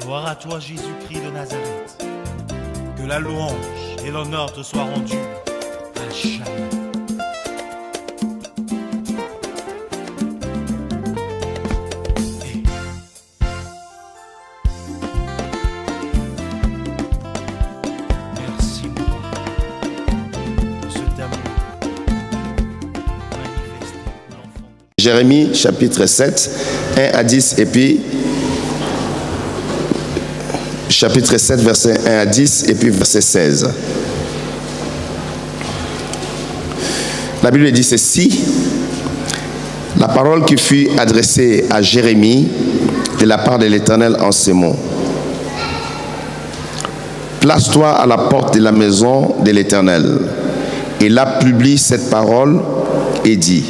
Gloire à toi, Jésus-Christ de Nazareth. Que la louange et l'honneur te soient rendus à jamais. Merci, mon roi, de cet amour manifesté pour l'enfant. Jérémie chapitre 7, 1 à 10 et puis chapitre 7 verset 1 à 10 et puis verset 16. La Bible dit ceci: la parole qui fut adressée à Jérémie de la part de l'Éternel en ces mots. Place-toi à la porte de la maison de l'Éternel et là publie cette parole et dit: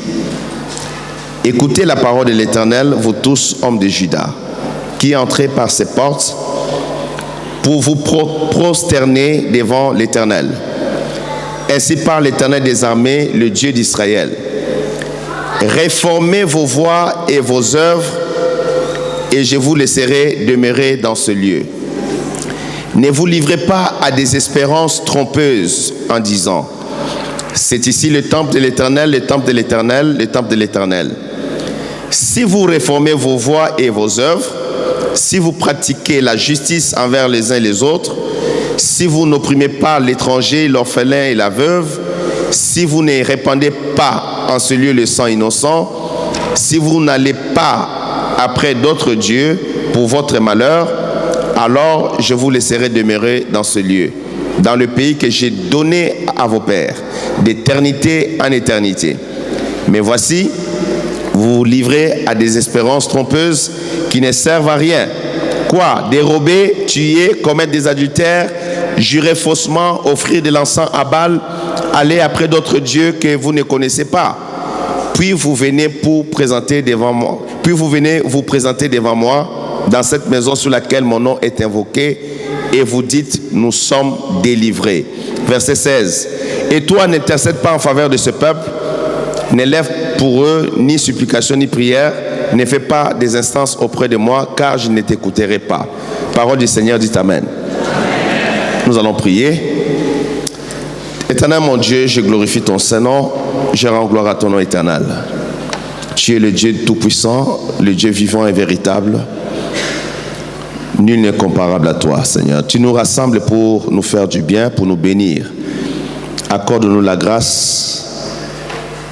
écoutez la parole de l'Éternel, vous tous hommes de Juda, qui entrez par ces portes pour vous prosterner devant l'Éternel. Ainsi parle l'Éternel des armées, le Dieu d'Israël. Réformez vos voies et vos œuvres, et je vous laisserai demeurer dans ce lieu. Ne vous livrez pas à des espérances trompeuses en disant: c'est ici le temple de l'Éternel, le temple de l'Éternel, le temple de l'Éternel. Si vous réformez vos voies et vos œuvres, si vous pratiquez la justice envers les uns et les autres, si vous n'opprimez pas l'étranger, l'orphelin et la veuve, si vous ne répandez pas en ce lieu le sang innocent, si vous n'allez pas après d'autres dieux pour votre malheur, alors je vous laisserai demeurer dans ce lieu, dans le pays que j'ai donné à vos pères, d'éternité en éternité. Mais voici, vous vous livrez à des espérances trompeuses qui ne servent à rien. Quoi? Dérober, tuer, commettre des adultères, jurer faussement, offrir de l'encens à Baal, aller après d'autres dieux que vous ne connaissez pas. Puis vous venez vous présenter devant moi dans cette maison sur laquelle mon nom est invoqué et vous dites: nous sommes délivrés. Verset 16. Et toi, n'intercède pas en faveur de ce peuple, n'élève pour eux ni supplication ni prière, ne fais pas des instances auprès de moi, car je ne t'écouterai pas. Parole du Seigneur, dit Amen. Nous allons prier. Éternel mon Dieu, je glorifie ton Saint-Nom, je rends gloire à ton nom éternel. Tu es le Dieu tout-puissant, le Dieu vivant et véritable. Nul n'est comparable à toi, Seigneur. Tu nous rassembles pour nous faire du bien, pour nous bénir. Accorde-nous la grâce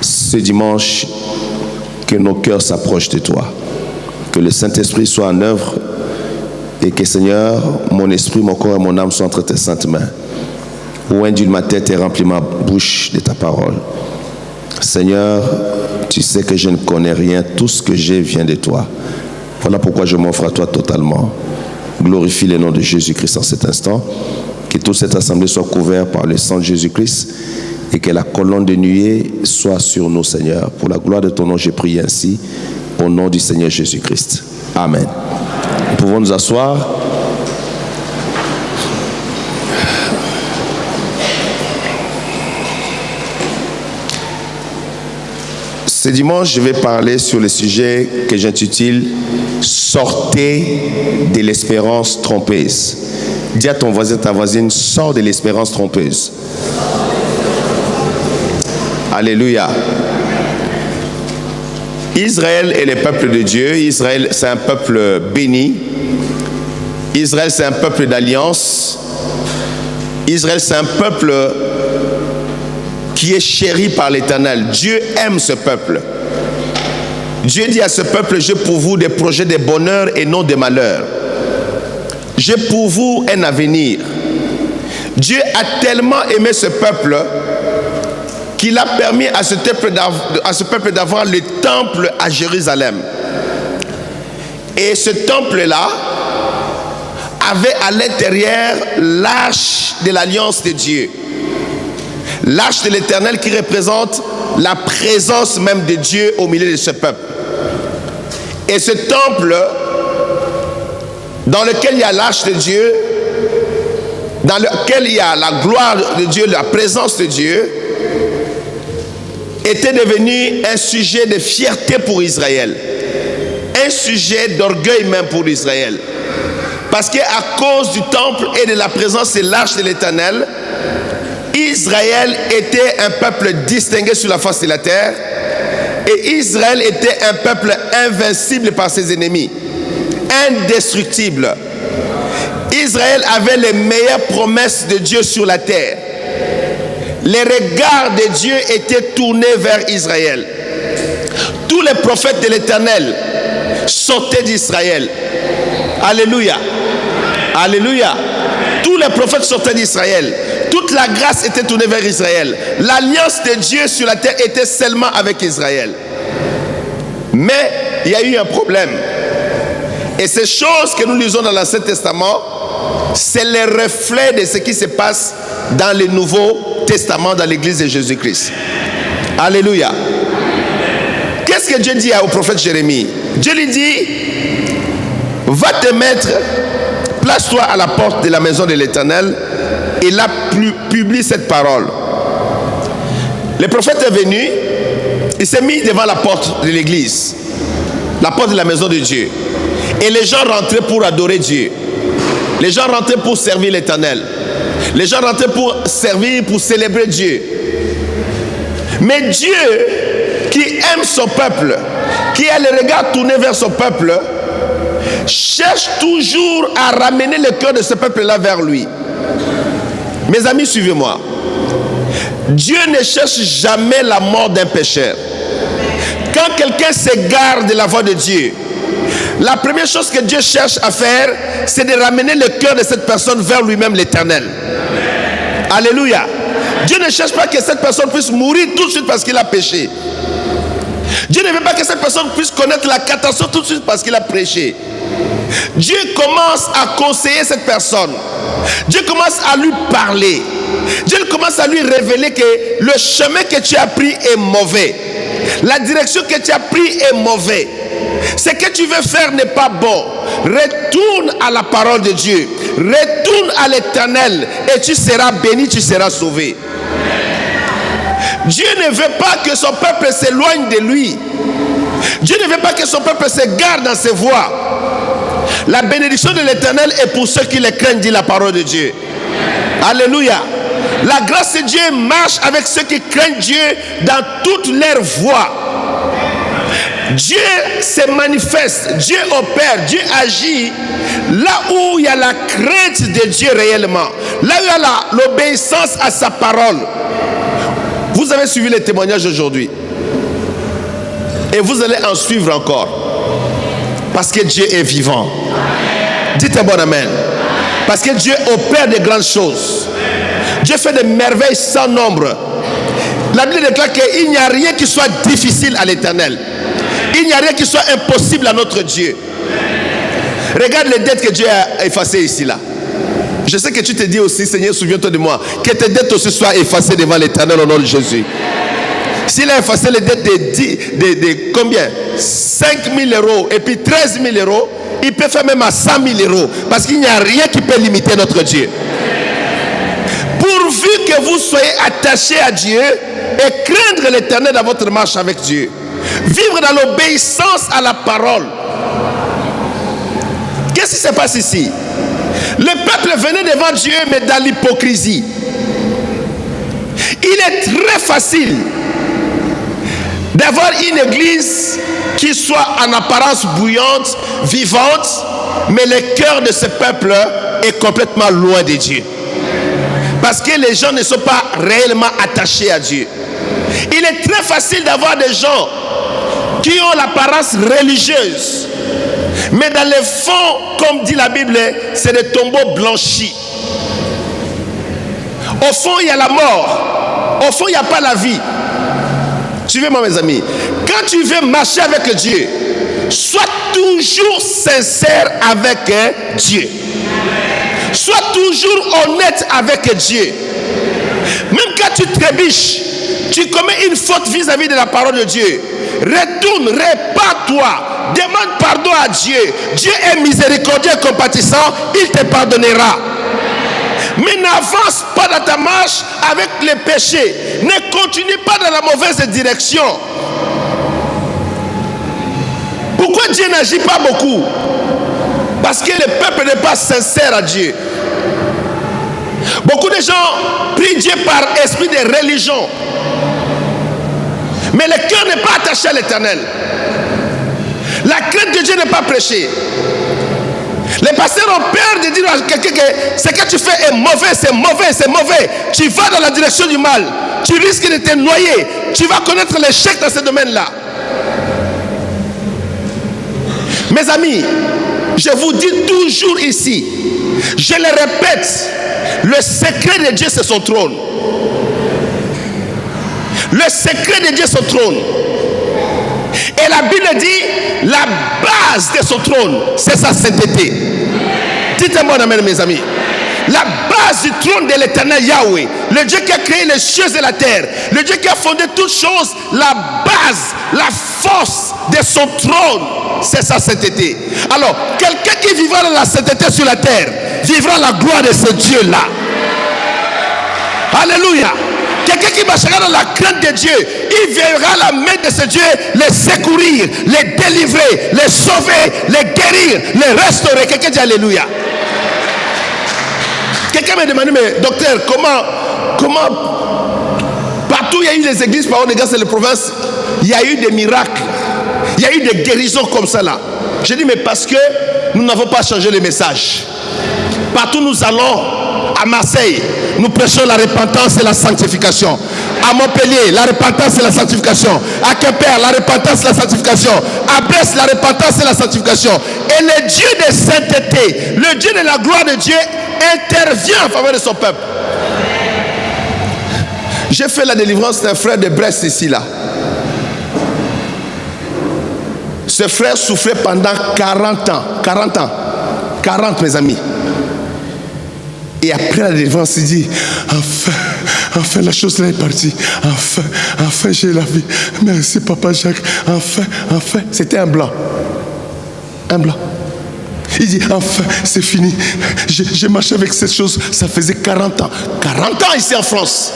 ce dimanche que nos cœurs s'approchent de toi. Que le Saint-Esprit soit en œuvre et que, Seigneur, mon esprit, mon corps et mon âme soient entre tes saintes mains. Oint d'une ma tête et remplis ma bouche de ta parole. Seigneur, tu sais que je ne connais rien, tout ce que j'ai vient de toi. Voilà pourquoi je m'offre à toi totalement. Glorifie le nom de Jésus-Christ en cet instant. Que toute cette assemblée soit couverte par le sang de Jésus-Christ et que la colonne de nuée soit sur nous, Seigneur. Pour la gloire de ton nom, j'ai prié ainsi, au nom du Seigneur Jésus-Christ. Amen. Nous pouvons nous asseoir. Ce dimanche, je vais parler sur le sujet que j'intitule « Sortez de l'espérance trompeuse ». Dis à ton voisin, ta voisine, sors de l'espérance trompeuse. Alléluia. Israël est le peuple de Dieu. Israël, c'est un peuple béni. Israël, c'est un peuple d'alliance. Israël, c'est un peuple qui est chéri par l'Éternel. Dieu aime ce peuple. Dieu dit à ce peuple: j'ai pour vous des projets de bonheur et non de malheur. J'ai pour vous un avenir. Dieu a tellement aimé ce peuple qu'il a permis à ce peuple d'avoir le temple à Jérusalem. Et ce temple-là avait à l'intérieur l'arche de l'alliance de Dieu. L'arche de l'Éternel qui représente la présence même de Dieu au milieu de ce peuple. Et ce temple dans lequel il y a l'arche de Dieu, dans lequel il y a la gloire de Dieu, la présence de Dieu, était devenu un sujet de fierté pour Israël, un sujet d'orgueil même pour Israël. Parce qu'à cause du temple et de la présence et l'arche de l'Éternel, Israël était un peuple distingué sur la face de la terre. Et Israël était un peuple invincible par ses ennemis, indestructible. Israël avait les meilleures promesses de Dieu sur la terre. Les regards de Dieu étaient tournés vers Israël. Tous les prophètes de l'Éternel sortaient d'Israël. Alléluia. Alléluia. Tous les prophètes sortaient d'Israël. Toute la grâce était tournée vers Israël. L'alliance de Dieu sur la terre était seulement avec Israël. Mais il y a eu un problème. Et ces choses que nous lisons dans l'Ancien Testament, c'est le reflet de ce qui se passe dans le Nouveau Testament, dans l'église de Jésus-Christ. Alléluia. Qu'est-ce que Dieu dit au prophète Jérémie? Dieu lui dit, va te mettre, place-toi à la porte de la maison de l'Éternel et là publie cette parole. Le prophète est venu, il s'est mis devant la porte de l'église, la porte de la maison de Dieu. Et les gens rentraient pour adorer Dieu. Les gens rentraient pour servir l'Éternel. Les gens rentraient pour servir, pour célébrer Dieu. Mais Dieu, qui aime son peuple, qui a le regard tourné vers son peuple, cherche toujours à ramener le cœur de ce peuple-là vers lui. Mes amis, suivez-moi. Dieu ne cherche jamais la mort d'un pécheur. Quand quelqu'un s'égare de la voie de Dieu, la première chose que Dieu cherche à faire, c'est de ramener le cœur de cette personne vers lui-même, l'Éternel. Alléluia. Dieu ne cherche pas que cette personne puisse mourir tout de suite parce qu'il a péché. Dieu ne veut pas que cette personne puisse connaître la catastrophe tout de suite parce qu'il a péché. Dieu commence à conseiller cette personne. Dieu commence à lui parler. Dieu commence à lui révéler que le chemin que tu as pris est mauvais. La direction que tu as pris est mauvaise. Ce que tu veux faire n'est pas bon. Retourne à la parole de Dieu. Retourne à l'Éternel et tu seras béni, tu seras sauvé. Dieu ne veut pas que son peuple s'éloigne de lui. Dieu ne veut pas que son peuple s'égare dans ses voies. La bénédiction de l'Éternel est pour ceux qui le craignent, dit la parole de Dieu. Alléluia. La grâce de Dieu marche avec ceux qui craignent Dieu dans toutes leurs voies. Dieu se manifeste, Dieu opère, Dieu agit là où il y a la crainte de Dieu réellement, là où il y a l'obéissance à sa parole. Vous avez suivi les témoignages aujourd'hui et vous allez en suivre encore parce que Dieu est vivant. Dites un bon amen. Parce que Dieu opère de grandes choses. Dieu fait des merveilles sans nombre. La Bible déclare qu'il n'y a rien qui soit difficile à l'Éternel. Il n'y a rien qui soit impossible à notre Dieu. Regarde les dettes que Dieu a effacées ici là. Je sais que tu te dis aussi, Seigneur, souviens-toi de moi, que tes dettes aussi soient effacées devant l'Éternel au nom de Jésus. S'il a effacé les dettes de combien? 5 000 euros et puis 13 000 euros, il peut faire même à 100 000 euros parce qu'il n'y a rien qui peut limiter notre Dieu. Pourvu que vous soyez attachés à Dieu et craindre l'Éternel dans votre marche avec Dieu. Vivre dans l'obéissance à la parole. Qu'est-ce qui se passe ici? Le peuple venait devant Dieu, mais dans l'hypocrisie. Il est très facile d'avoir une église qui soit en apparence bouillante, vivante, mais le cœur de ce peuple est complètement loin de Dieu. Parce que les gens ne sont pas réellement attachés à Dieu. Il est très facile d'avoir des gens qui ont l'apparence religieuse, mais dans le fond, comme dit la Bible, c'est des tombeaux blanchis. Au fond, il y a la mort. Au fond, il n'y a pas la vie. Suivez-moi, mes amis. Quand tu veux marcher avec Dieu, sois toujours sincère avec Dieu. Sois toujours honnête avec Dieu. Même quand tu trébuches, tu commets une faute vis-à-vis de la parole de Dieu. Retourne, répare-toi, demande pardon à Dieu. Dieu est miséricordieux et compatissant, il te pardonnera. Mais n'avance pas dans ta marche avec les péchés. Ne continue pas dans la mauvaise direction. Pourquoi Dieu n'agit pas beaucoup? Parce que le peuple n'est pas sincère à Dieu. Beaucoup de gens prient Dieu par esprit de religion. Mais le cœur n'est pas attaché à l'Éternel. La crainte de Dieu n'est pas prêchée. Les pasteurs ont peur de dire à quelqu'un que ce que tu fais est mauvais, c'est mauvais, c'est mauvais. Tu vas dans la direction du mal. Tu risques de te noyer. Tu vas connaître l'échec dans ce domaine-là. Mes amis, je vous dis toujours ici, je le répète, le secret de Dieu c'est son trône. Le secret de Dieu c'est son trône. Et la Bible dit, la base de son trône, c'est sa sainteté. Dites-moi amen, mes amis. La base du trône de l'Éternel Yahweh, le Dieu qui a créé les cieux et la terre, le Dieu qui a fondé toutes choses, la base, la force de son trône, c'est sa sainteté. Alors, quelqu'un qui vivra dans la sainteté sur la terre, vivra la gloire de ce Dieu-là. Alléluia. Quelqu'un qui marchera dans la crainte de Dieu, il verra la main de ce Dieu les secourir, les délivrer, les sauver, les guérir, les restaurer. Quelqu'un dit alléluia. Quelqu'un m'a demandé, mais docteur, comment partout il y a eu des églises, par exemple, dans les provinces, il y a eu des miracles, il y a eu des guérisons comme ça là. J'ai dit, mais parce que nous n'avons pas changé le message. Partout nous allons, à Marseille, nous prêchons la repentance et la sanctification. À Montpellier, la repentance et la sanctification. À Quimper, la repentance et la sanctification. À Brest, la repentance et la sanctification. Et le Dieu de sainteté, le Dieu de la gloire de Dieu, intervient en faveur de son peuple. J'ai fait la délivrance d'un frère de Brest ici là. Ce frère souffrait pendant 40 ans. 40 mes amis. Et après la délivrance, il dit, enfin la chose là est partie. Enfin j'ai la vie. Merci Papa Jacques. Enfin. C'était un blanc. Il dit, enfin c'est fini. J'ai marché avec cette chose, ça faisait 40 ans. 40 ans ici en France.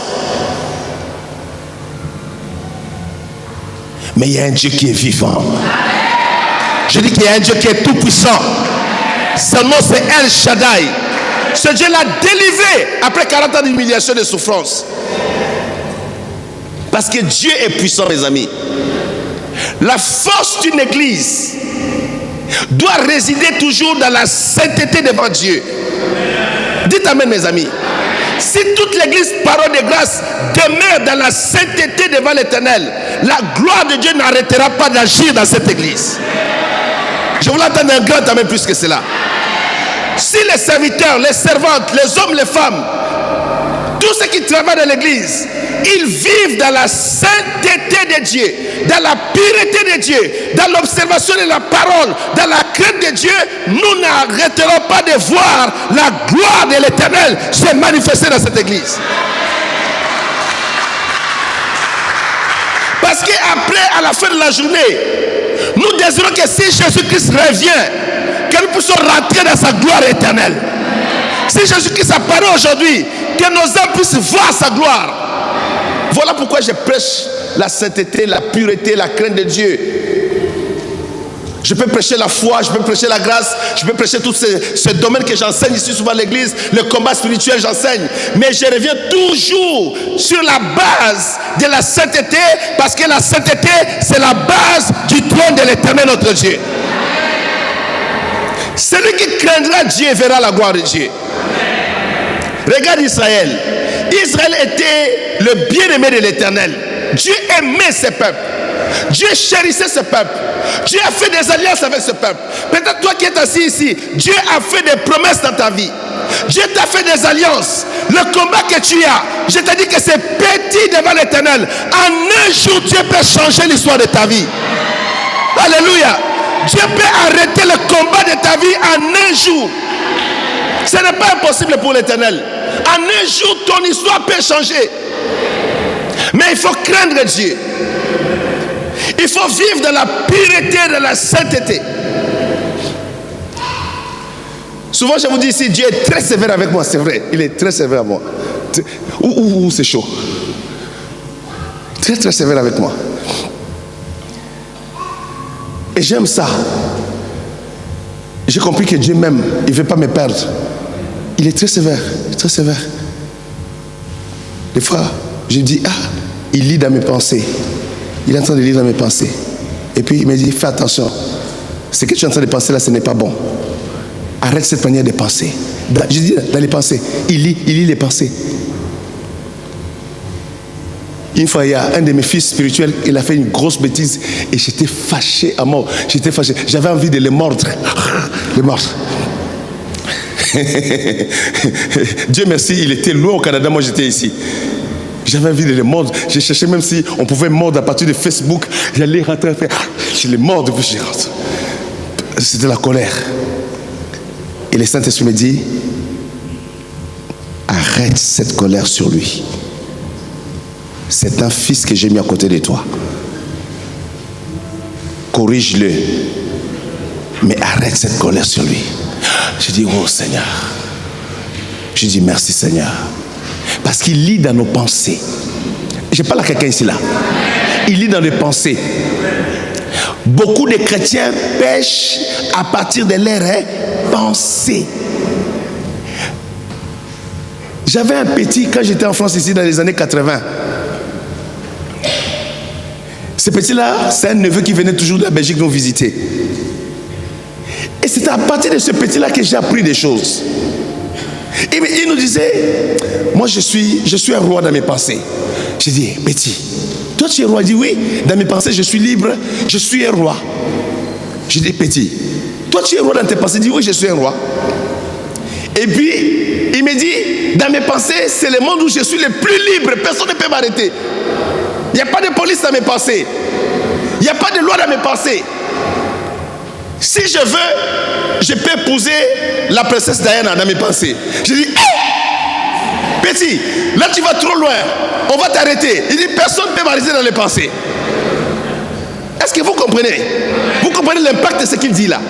Mais il y a un Dieu qui est vivant. Je dis qu'il y a un Dieu qui est tout puissant. Son nom c'est El Shaddai. Ce Dieu l'a délivré après 40 ans d'humiliation et de souffrance. Parce que Dieu est puissant, mes amis. La force d'une église doit résider toujours dans la sainteté devant Dieu. Dites amen, mes amis. Si toute l'église, parole de grâce, demeure dans la sainteté devant l'Éternel, la gloire de Dieu n'arrêtera pas d'agir dans cette église. Je vous l'attends un grand amen plus que cela. Si les serviteurs, les servantes, les hommes, les femmes, tous ceux qui travaillent dans l'église, ils vivent dans la sainteté de Dieu, dans la pureté de Dieu, dans l'observation de la parole, dans la crainte de Dieu, nous n'arrêterons pas de voir la gloire de l'Éternel se manifester dans cette église. Parce qu'après, à la fin de la journée, nous désirons que si Jésus-Christ revient, que nous puissions rentrer dans sa gloire éternelle. Si Jésus-Christ apparaît aujourd'hui, que nos âmes puissent voir sa gloire. Voilà pourquoi je prêche la sainteté, la pureté, la crainte de Dieu. Je peux prêcher la foi, je peux prêcher la grâce, je peux prêcher tous ces domaines que j'enseigne ici souvent à l'église, le combat spirituel j'enseigne. Mais je reviens toujours sur la base de la sainteté, parce que la sainteté c'est la base du trône de l'Éternel notre Dieu. Celui qui craindra Dieu verra la gloire de Dieu. Regarde Israël. Israël était le bien-aimé de l'Éternel. Dieu aimait ce peuple. Dieu chérissait ce peuple. Dieu a fait des alliances avec ce peuple. Peut-être toi qui es assis ici, Dieu a fait des promesses dans ta vie. Dieu t'a fait des alliances. Le combat que tu as, je te dis que c'est petit devant l'Éternel. En un jour, Dieu peut changer l'histoire de ta vie. Alléluia. Dieu peut arrêter le combat de ta vie en un jour. Ce n'est pas impossible pour l'Éternel. En un jour, ton histoire peut changer. Mais il faut craindre Dieu. Il faut vivre dans la pureté, dans la sainteté. Souvent, je vous dis ici, Dieu est très sévère avec moi, c'est vrai. Il est très sévère avec moi. C'est chaud. Très, très sévère avec moi. Et j'aime ça. J'ai compris que Dieu m'aime, il ne veut pas me perdre. Il est très sévère, très sévère. Des fois, je dis, il lit dans mes pensées. Il est en train de lire dans mes pensées. Et puis il me dit, fais attention. Ce que tu es en train de penser là, ce n'est pas bon. Arrête cette manière de penser. Je dis dans les pensées. Il lit les pensées. Une fois, il y a un de mes fils spirituels, il a fait une grosse bêtise et j'étais fâché à mort. J'étais fâché. J'avais envie de le mordre. Le mordre. Dieu merci, il était loin au Canada, moi j'étais ici. J'avais envie de le mordre. J'ai cherché même si on pouvait mordre à partir de Facebook. J'allais rentrer, je les mordre, puis je rentre. C'était la colère. Et le Saint-Esprit me dit, arrête cette colère sur lui. C'est un fils que j'ai mis à côté de toi. Corrige-le. Mais arrête cette colère sur lui. Je dis, oh Seigneur. Je dis, merci Seigneur. Parce qu'il lit dans nos pensées. Je parle à quelqu'un ici là. Il lit dans les pensées. Beaucoup de chrétiens pêchent à partir de leurs pensées. J'avais un petit, quand j'étais en France ici dans les années 80. Ce petit-là, c'est un neveu qui venait toujours de la Belgique nous visiter. Et c'est à partir de ce petit-là que j'ai appris des choses. Il nous disait, moi je suis un roi dans mes pensées. J'ai dit, petit, toi tu es roi? Il dit, oui, dans mes pensées je suis libre, je suis un roi. J'ai dit, petit, toi tu es roi dans tes pensées? Il dit, oui, je suis un roi. Et puis, il me dit, dans mes pensées, c'est le monde où je suis le plus libre, personne ne peut m'arrêter. Il n'y a pas de police dans mes pensées. Il n'y a pas de loi dans mes pensées. Si je veux, je peux épouser la princesse Diana dans mes pensées. Je dis, hey, petit, là tu vas trop loin, on va t'arrêter. Il dit, personne ne peut m'arrêter dans les pensées. Est-ce que vous comprenez? Vous comprenez l'impact de ce qu'il dit là?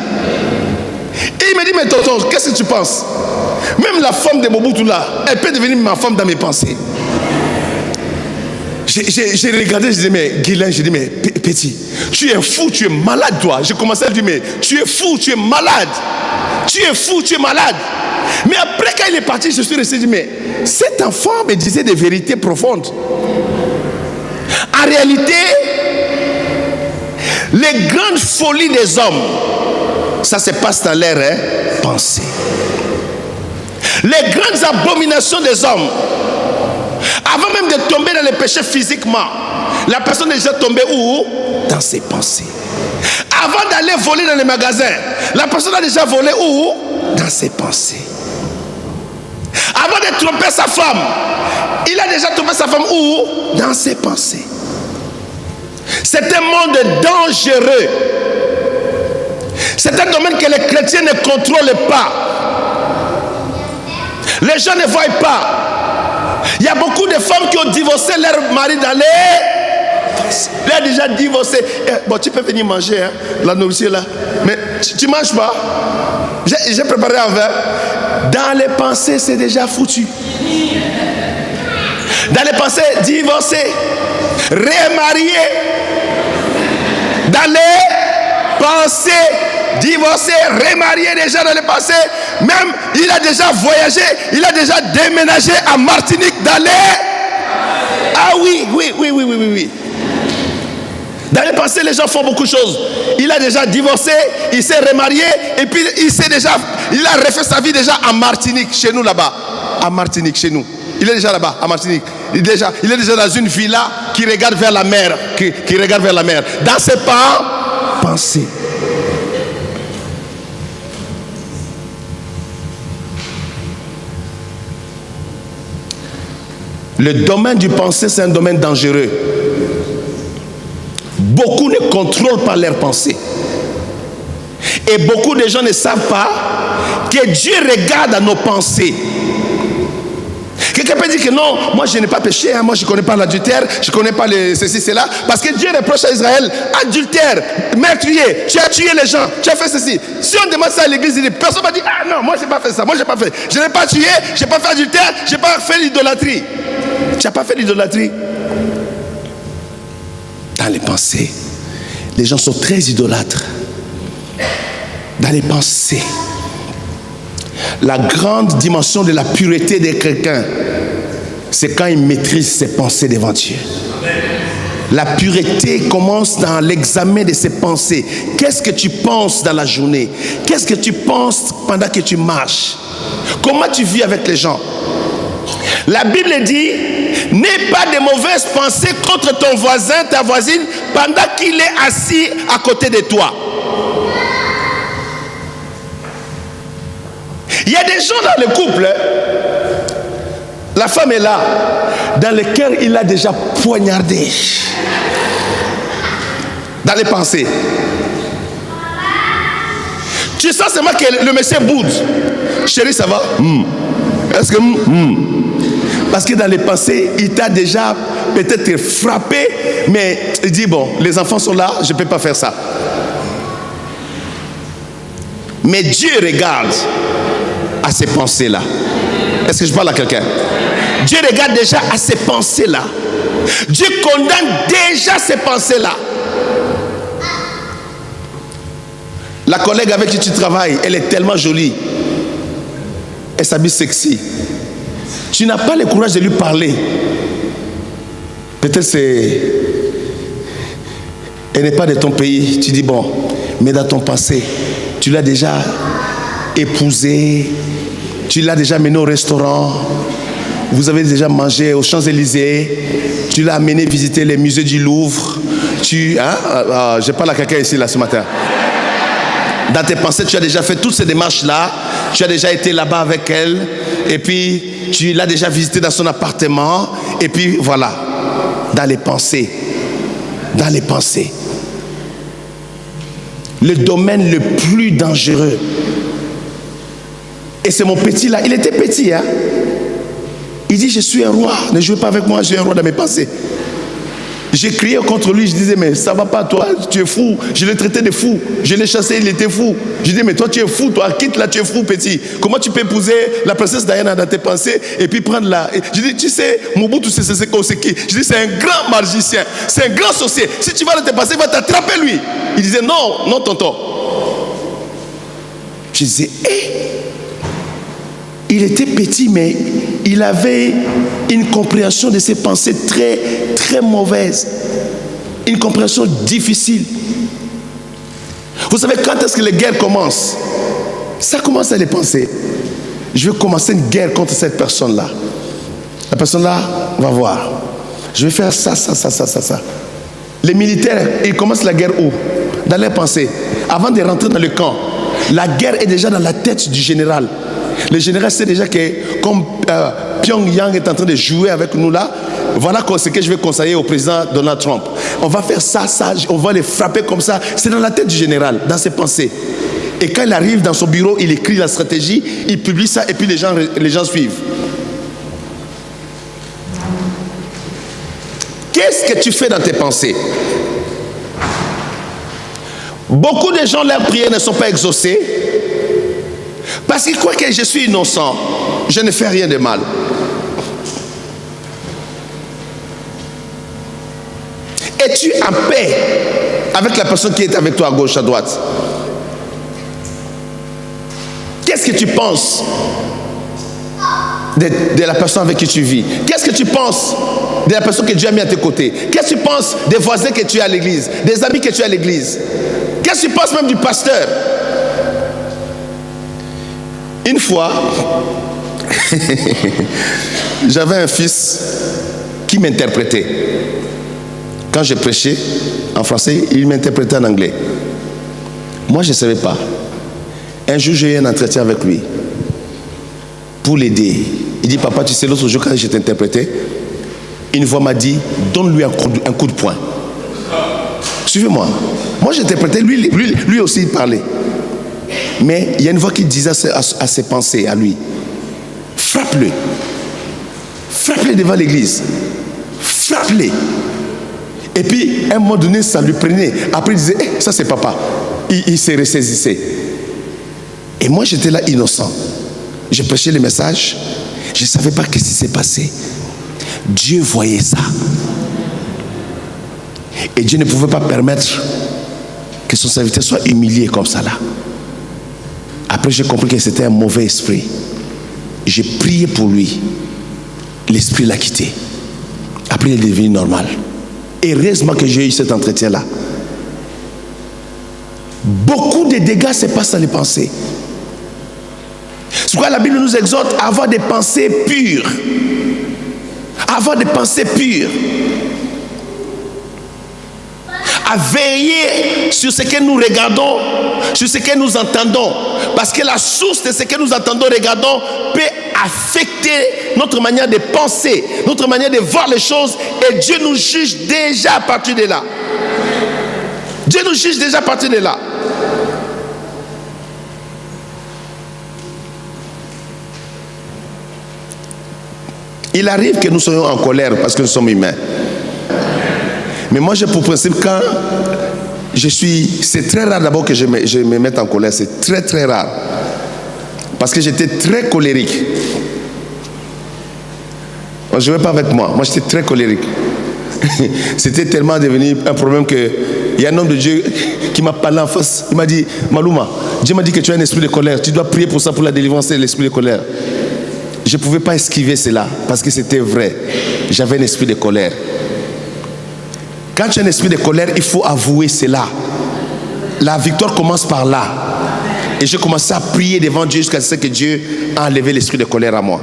Et il me dit, mais tonton, qu'est-ce que tu penses? Même la femme de Mobutu là, elle peut devenir ma femme dans mes pensées. J'ai regardé, je dis, mais Guilain, je dis, mais petit, tu es fou, tu es malade toi. J'ai commencé à dire, mais tu es fou, tu es malade. Tu es fou, tu es malade. Mais après quand il est parti, je suis resté, je dis, mais cet enfant me disait des vérités profondes. En réalité, les grandes folies des hommes, ça se passe dans leur pensée. Les grandes abominations des hommes, avant même de tomber dans le péché physiquement, la personne est déjà tombée où? Dans ses pensées. Avant d'aller voler dans les magasins, la personne a déjà volé où? Dans ses pensées. Avant de tromper sa femme, il a déjà trompé sa femme où? Dans ses pensées. C'est un monde dangereux. C'est un domaine que les chrétiens ne contrôlent pas. Les gens ne voient pas. Il y a beaucoup de femmes qui ont divorcé leur mari dans les... Il a déjà divorcé. Bon, tu peux venir manger, hein, la nourriture là. Mais tu ne manges pas. J'ai préparé un verre. Dans les pensées, c'est déjà foutu. Dans les pensées, divorcé, remarié. Dans les pensées, divorcé, remarié déjà dans les pensées. Même, il a déjà voyagé, il a déjà déménagé à Martinique dans les... Ah oui. Dans les pensées, les gens font beaucoup de choses. Il a déjà divorcé, il s'est remarié, et puis il a refait sa vie déjà à Martinique, chez nous là-bas. À Martinique, chez nous. Il est déjà là-bas, à Martinique. Il est déjà dans une villa qui regarde vers la mer. Qui regarde vers la mer. Dans ses pensées. Le domaine du pensée, c'est un domaine dangereux. Beaucoup ne contrôlent pas leurs pensées. Et beaucoup de gens ne savent pas que Dieu regarde à nos pensées. Quelqu'un peut dire que non, moi je n'ai pas péché, hein, moi je ne connais pas l'adultère, je ne connais pas ceci, cela. Parce que Dieu reproche à Israël, adultère, meurtrier, tu as tué les gens, tu as fait ceci. Si on demande ça à l'église, personne va dire, ah non, moi je n'ai pas fait ça, moi je n'ai pas fait. Je n'ai pas tué, je n'ai pas fait adultère, je n'ai pas fait l'idolâtrie. Tu n'as pas fait l'idolâtrie. Dans les pensées, les gens sont très idolâtres. dans les pensées. La grande dimension de la pureté de quelqu'un, c'est quand il maîtrise ses pensées devant Dieu. La pureté commence dans l'examen de ses pensées. Qu'est-ce que tu penses dans la journée? Qu'est-ce que tu penses pendant que tu marches? Comment tu vis avec les gens? La Bible dit, n'aie pas de mauvaises pensées contre ton voisin, ta voisine, pendant qu'il est assis à côté de toi. Il y a des gens dans le couple, la femme est là, dans le cœur il a déjà poignardé, dans les pensées. Tu sens seulement que le monsieur boude. Chérie, ça va? Est-ce que Parce que dans les pensées, il t'a déjà peut-être frappé, mais il dit, bon, les enfants sont là, je ne peux pas faire ça. Mais Dieu regarde à ces pensées-là. Est-ce que je parle à quelqu'un? Dieu regarde déjà à ces pensées-là. Dieu condamne déjà ces pensées-là. La collègue avec qui tu travailles, elle est tellement jolie. Elle s'habille sexy. Tu n'as pas le courage de lui parler. Peut-être elle n'est pas de ton pays. Tu dis bon, mais dans ton passé, tu l'as déjà épousée, tu l'as déjà mené au restaurant, vous avez déjà mangé aux Champs-Élysées, tu l'as amené visiter les musées du Louvre. Je parle à quelqu'un ici là ce matin. Dans tes pensées, tu as déjà fait toutes ces démarches-là, tu as déjà été là-bas avec elle, et puis tu l'as déjà visité dans son appartement, et puis voilà, dans les pensées. Dans les pensées. Le domaine le plus dangereux. Et c'est mon petit là, il était petit, hein. Il dit, je suis un roi, ne jouez pas avec moi, je suis un roi dans mes pensées. J'ai crié contre lui, je disais, mais ça va pas toi, tu es fou. Je l'ai traité de fou, je l'ai chassé, il était fou. Je dis, mais toi tu es fou, toi, quitte là, tu es fou petit. Comment tu peux épouser la princesse Diana dans tes pensées et puis prendre la... Je dis, tu sais, Mobutu Sese c'est qui? Je dis, c'est un grand magicien, c'est un grand sorcier. Si tu vas dans tes pensées, il va t'attraper lui. Il disait, non, non tonton. Je disais, il était petit, mais il avait une compréhension de ses pensées très, très mauvaise. Une compréhension difficile. Vous savez, quand est-ce que les guerres commencent? Ça commence à les penser. Je vais commencer une guerre contre cette personne-là. La personne-là va voir. Je vais faire ça. Les militaires, ils commencent la guerre où? Dans leurs pensées. Avant de rentrer dans le camp, la guerre est déjà dans la tête du général. Le général sait déjà que comme Pyongyang est en train de jouer avec nous là, voilà ce que je vais conseiller au président Donald Trump. On va faire ça, on va les frapper comme ça. C'est dans la tête du général, dans ses pensées. Et quand il arrive dans son bureau, il écrit la stratégie, il publie ça et puis les gens suivent. Qu'est-ce que tu fais dans tes pensées? Beaucoup de gens, leurs prières ne sont pas exaucées parce qu'ils croient que je suis innocent, je ne fais rien de mal. Es-tu en paix avec la personne qui est avec toi à gauche, à droite? Qu'est-ce que tu penses de la personne avec qui tu vis? Qu'est-ce que tu penses de la personne que Dieu a mis à tes côtés? Qu'est-ce que tu penses des voisins que tu as à l'église, des amis que tu as à l'église? Qu'est-ce que tu penses même du pasteur? Une fois, j'avais un fils qui m'interprétait. Quand je prêchais en français, il m'interprétait en anglais. Moi, je ne savais pas. Un jour, j'ai eu un entretien avec lui pour l'aider. Il dit, papa, tu sais, l'autre jour, quand je t'interprétais, une voix m'a dit, donne-lui un coup de poing. Suivez-moi. Moi, j'interprétais, lui aussi, il parlait. Mais il y a une voix qui disait à ses pensées, à lui, frappe-le. Frappe-le devant l'église. Frappe-le. Et puis, à un moment donné, ça lui prenait. Après, il disait, ça c'est papa. Il se ressaisissait. Et moi, j'étais là innocent. J'ai prêché le message. Je ne savais pas ce qui s'est passé. Dieu voyait ça. Et Dieu ne pouvait pas permettre que son serviteur soit humilié comme ça là. Après, j'ai compris que c'était un mauvais esprit. J'ai prié pour lui. L'esprit l'a quitté. Après, il est devenu normal. Heureusement que j'ai eu cet entretien-là. Beaucoup de dégâts se passent dans les pensées. C'est pourquoi la Bible nous exhorte à avoir des pensées pures. À avoir des pensées pures. À veiller sur ce que nous regardons, sur ce que nous entendons. Parce que la source de ce que nous entendons, regardons, peut affecter notre manière de penser, notre manière de voir les choses. Et Dieu nous juge déjà à partir de là. Dieu nous juge déjà à partir de là. Il arrive que nous soyons en colère parce que nous sommes humains. Mais moi j'ai pour principe quand c'est très rare d'abord que je me mette en colère, c'est très très rare. Parce que j'étais très colérique. On ne jouait pas avec moi j'étais très colérique. C'était tellement devenu un problème que il y a un homme de Dieu qui m'a parlé en face. Il m'a dit, Malouma, Dieu m'a dit que tu as un esprit de colère, tu dois prier pour ça, pour la délivrance de l'esprit de colère. Je ne pouvais pas esquiver cela parce que c'était vrai. J'avais un esprit de colère. Quand tu as un esprit de colère, il faut avouer cela. La victoire commence par là. Et j'ai commencé à prier devant Dieu jusqu'à ce que Dieu a enlevé l'esprit de colère à moi.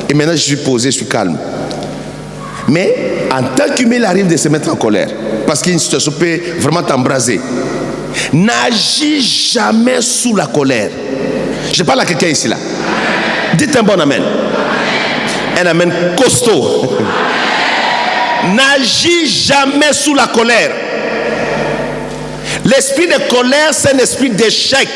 Et maintenant, je suis posé, je suis calme. Mais en tant qu'humain, il arrive de se mettre en colère. Parce qu'une situation peut vraiment t'embraser. N'agis jamais sous la colère. Je parle à quelqu'un ici là. Dites un bon amen. Un amen costaud. N'agis jamais sous la colère. L'esprit de colère, c'est un esprit d'échec.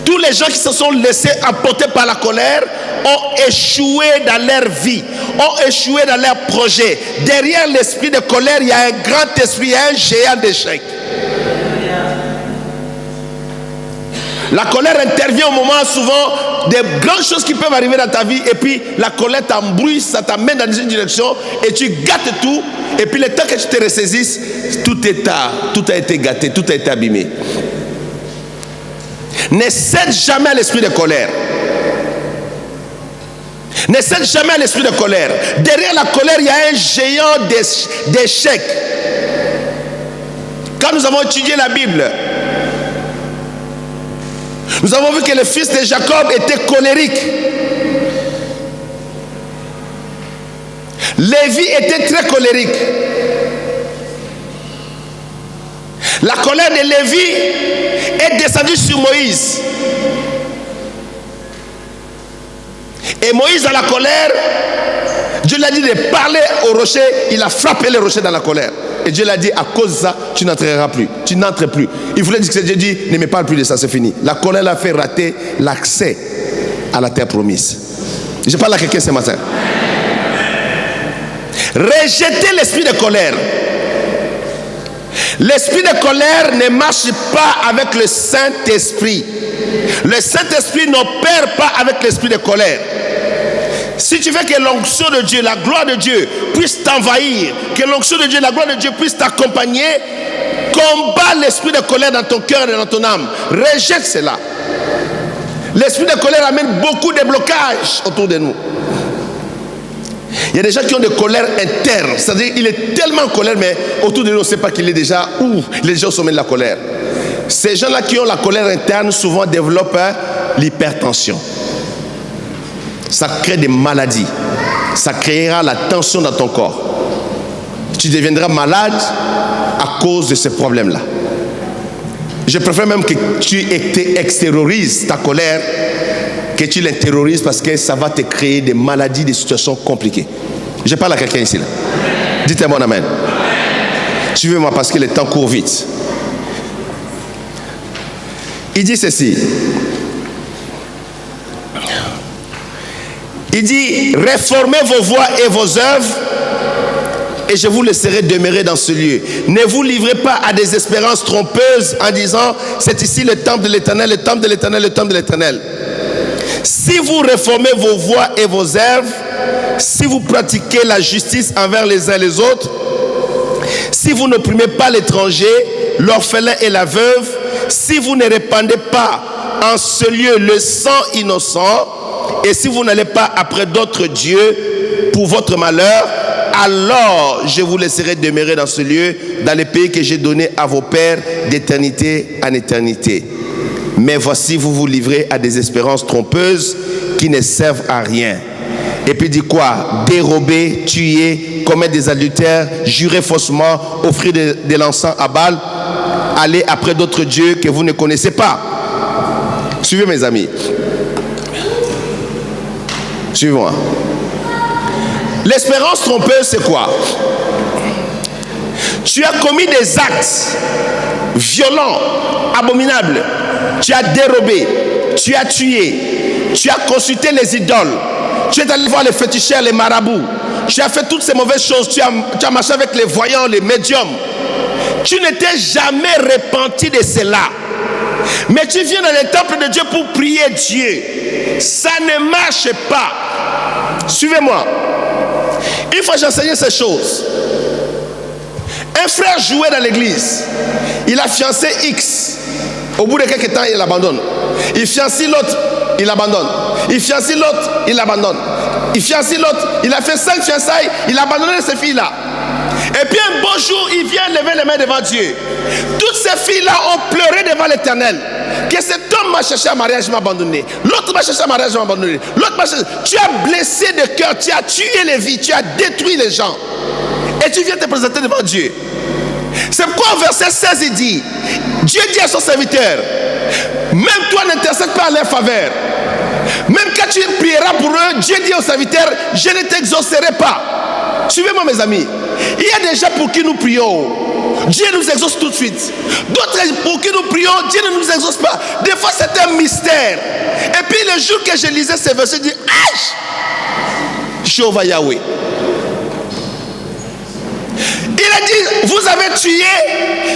Tous les gens qui se sont laissés emporter par la colère ont échoué dans leur vie, ont échoué dans leurs projets. Derrière l'esprit de colère, il y a un grand esprit, il y a un géant d'échec. La colère intervient au moment souvent des grandes choses qui peuvent arriver dans ta vie et puis la colère t'embrouille, ça t'amène dans une direction et tu gâtes tout et puis le temps que tu te ressaisisses, tout a été gâté, tout a été abîmé. Ne cède jamais à l'esprit de colère. Ne cède jamais à l'esprit de colère. Derrière la colère, il y a un géant d'échec. Quand nous avons étudié la Bible, nous avons vu que le fils de Jacob était colérique. Lévi était très colérique. La colère de Lévi est descendue sur Moïse. Et Moïse, dans la colère, Dieu l'a dit de parler au rocher. Il a frappé le rocher dans la colère. Et Dieu l'a dit, à cause de ça, tu n'entreras plus. Tu n'entres plus. Il voulait dire que Dieu dit, ne me parle plus de ça, c'est fini. La colère l'a fait rater l'accès à la terre promise. Je parle à quelqu'un ce matin. Rejetez l'esprit de colère. L'esprit de colère ne marche pas avec le Saint-Esprit. Le Saint-Esprit n'opère pas avec l'esprit de colère. Si tu veux que l'onction de Dieu, la gloire de Dieu puisse t'envahir, que l'onction de Dieu, la gloire de Dieu puisse t'accompagner, combat l'esprit de colère dans ton cœur et dans ton âme. Rejette cela. L'esprit de colère amène beaucoup de blocages autour de nous. Il y a des gens qui ont des colères internes. C'est-à-dire qu'il est tellement en colère, mais autour de nous, on ne sait pas qu'il est déjà où. Il est déjà au sommet de la colère. Ces gens-là qui ont la colère interne, souvent développent l'hypertension. Ça crée des maladies. Ça créera la tension dans ton corps. Tu deviendras malade à cause de ce problème-là. Je préfère même que tu extériorises ta colère, que tu l'intériorises parce que ça va te créer des maladies, des situations compliquées. Je parle à quelqu'un ici là. Dites un bon amen. Suivez-moi parce que le temps court vite. Il dit ceci. Il dit, réformez vos voies et vos œuvres et je vous laisserai demeurer dans ce lieu. Ne vous livrez pas à des espérances trompeuses en disant, c'est ici le temple de l'Éternel, le temple de l'Éternel, le temple de l'Éternel. Si vous réformez vos voies et vos œuvres, si vous pratiquez la justice envers les uns et les autres, si vous n'opprimez pas l'étranger, l'orphelin et la veuve, si vous ne répandez pas en ce lieu le sang innocent, et si vous n'allez pas après d'autres dieux pour votre malheur, alors je vous laisserai demeurer dans ce lieu, dans le pays que j'ai donné à vos pères d'éternité en éternité. Mais voici, vous vous livrez à des espérances trompeuses qui ne servent à rien. Et puis dit quoi? Dérober, tuer, commettre des adultères, jurer faussement, offrir de l'encens à Baal, aller après d'autres dieux que vous ne connaissez pas. Suivez mes amis. Suivez-moi. L'espérance trompeuse, c'est quoi? Tu as commis des actes violents, abominables. Tu as dérobé, tu as tué, tu as consulté les idoles, tu es allé voir les féticheurs, les marabouts, tu as fait toutes ces mauvaises choses, tu as marché avec les voyants, les médiums. Tu ne t'es jamais repenti de cela. Mais tu viens dans le temple de Dieu pour prier Dieu. Ça ne marche pas. Suivez-moi. Une fois j'enseignais ces choses, un frère jouait dans l'église. Il a fiancé X. Au bout de quelques temps, il abandonne. Il fiancie l'autre, il abandonne. Il fiancie l'autre, il abandonne. Il fiancie l'autre, il a fait 5 fiançailles, il a abandonné ces filles-là. Et puis un beau jour, il vient lever les mains devant Dieu. Toutes ces filles-là ont pleuré devant l'Éternel. Que cet homme m'a cherché à mariage, m'a abandonné. L'autre m'a cherché à mariage, m'a abandonné. L'autre m'a cherché. Tu as blessé de cœur, tu as tué les vies, tu as détruit les gens. Et tu viens te présenter devant Dieu. C'est pourquoi au verset 16 il dit, Dieu dit à son serviteur, même toi n'intercède pas à leur faveur. Même quand tu prieras pour eux, Dieu dit au serviteur, je ne t'exaucerai pas. Suivez-moi mes amis. Il y a des gens pour qui nous prions, Dieu nous exauce tout de suite. D'autres pour qui nous prions, Dieu ne nous exauce pas. Des fois c'est un mystère. Et puis le jour que je lisais ces versets, je dis, aïe, Jéhovah Yahweh. Il a dit, vous avez tué,